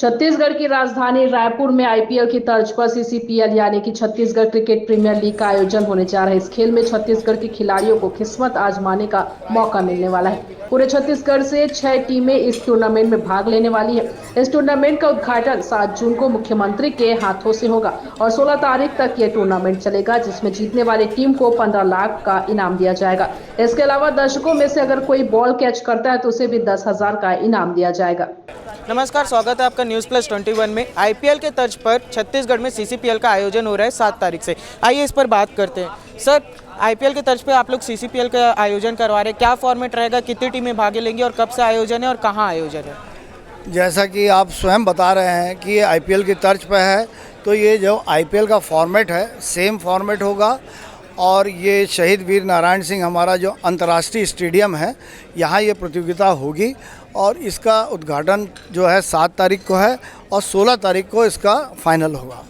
छत्तीसगढ़ की राजधानी रायपुर में आईपीएल की तर्ज पर सीसीपीएल यानी कि छत्तीसगढ़ क्रिकेट प्रीमियर लीग का आयोजन होने जा रहा है। इस खेल में छत्तीसगढ़ के खिलाड़ियों को किस्मत आजमाने का मौका मिलने वाला है। पूरे छत्तीसगढ़ से 6 टीमें इस टूर्नामेंट में भाग लेने वाली है। इस टूर्नामेंट का उद्घाटन 7 जून को मुख्यमंत्री के हाथों से होगा और 16 तारीख तक ये टूर्नामेंट चलेगा, जिसमें जीतने वाली टीम को 15 लाख का इनाम दिया जाएगा। इसके अलावा दर्शकों में से अगर कोई बॉल कैच करता है तो उसे भी 10,000 का इनाम दिया जाएगा। नमस्कार, स्वागत है आपका न्यूज़ प्लस 21 में। आईपीएल के तर्ज पर छत्तीसगढ़ में सीसीपीएल का आयोजन हो रहा है 7 तारीख से। आइए इस पर बात करते हैं। सर, आईपीएल के तर्ज पर आप लोग सीसीपीएल का आयोजन करवा रहे हैं, क्या फॉर्मेट रहेगा, कितनी टीमें भाग लेंगी और कब से आयोजन है और कहाँ आयोजन है? जैसा कि आप स्वयं बता रहे हैं कि ये आईपीएल की तर्ज पर है, तो ये जो आईपीएल का फॉर्मेट है सेम फॉर्मेट होगा। और ये शहीद वीर नारायण सिंह हमारा जो अंतर्राष्ट्रीय स्टेडियम है, यहाँ ये प्रतियोगिता होगी और इसका उद्घाटन जो है 7 तारीख को है और 16 तारीख को इसका फाइनल होगा।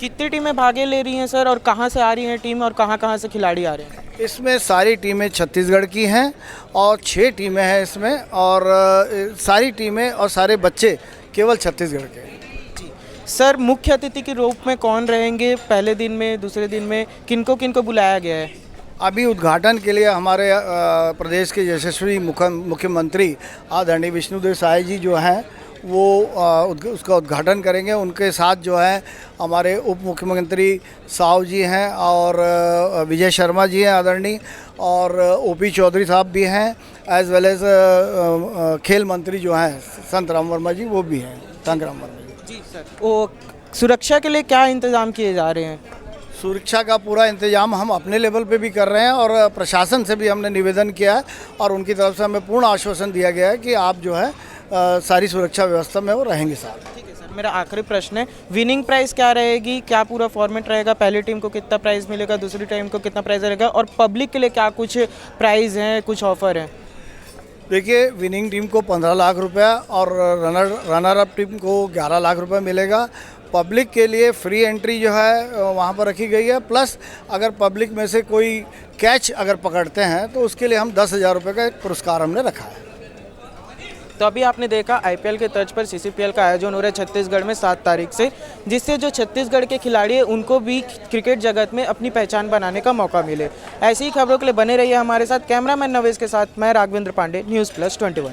कितनी टीमें भागे ले रही हैं सर, और कहाँ से आ रही हैं टीम और कहाँ से खिलाड़ी आ रहे हैं? इसमें सारी टीमें छत्तीसगढ़ की हैं और 6 टीमें हैं इसमें, और सारी टीमें और सारे बच्चे केवल छत्तीसगढ़ के हैं। सर, मुख्य अतिथि के रूप में कौन रहेंगे? पहले दिन में, दूसरे दिन में किनको बुलाया गया है? अभी उद्घाटन के लिए हमारे प्रदेश के यशस्वी मुख्यमंत्री आदरणीय विष्णुदेव साय जी जो हैं वो उसका उद्घाटन करेंगे। उनके साथ जो है हमारे उप मुख्यमंत्री साव जी हैं और विजय शर्मा जी हैं आदरणीय, और ओपी चौधरी साहब भी हैं, एज वेल एज खेल मंत्री जो हैं संत राम वर्मा जी, वो भी हैं, संत राम वर्मा जी। जी सर, वो सुरक्षा के लिए क्या इंतज़ाम किए जा रहे हैं? सुरक्षा का पूरा इंतजाम हम अपने लेवल पे भी कर रहे हैं और प्रशासन से भी हमने निवेदन किया है और उनकी तरफ से हमें पूर्ण आश्वासन दिया गया है कि आप जो है सारी सुरक्षा व्यवस्था में वो रहेंगे साथ। ठीक है सर, मेरा आखिरी प्रश्न है, विनिंग प्राइस क्या रहेगी, क्या पूरा फॉर्मेट रहेगा? पहली टीम को कितना प्राइस मिलेगा, दूसरी टीम को कितना प्राइस रहेगा, और पब्लिक के लिए क्या कुछ प्राइज़ हैं, कुछ ऑफर हैं? देखिए, विनिंग टीम को 15 लाख रुपया और रनर अप टीम को 11 लाख रुपया मिलेगा। पब्लिक के लिए फ्री एंट्री जो है वहाँ पर रखी गई है, प्लस अगर पब्लिक में से कोई कैच अगर पकड़ते हैं तो उसके लिए हम 10,000 रुपये का एक पुरस्कार हमने रखा है। तो अभी आपने देखा आईपीएल के तर्ज पर सीसीपीएल का आयोजन हो रहा है छत्तीसगढ़ में 7 तारीख से, जिससे जो छत्तीसगढ़ के खिलाड़ी हैं उनको भी क्रिकेट जगत में अपनी पहचान बनाने का मौका मिले। ऐसी ही खबरों के लिए बने रहिए हमारे साथ। कैमरामैन नवेश के साथ मैं राघवेंद्र पांडे, न्यूज़ प्लस 21।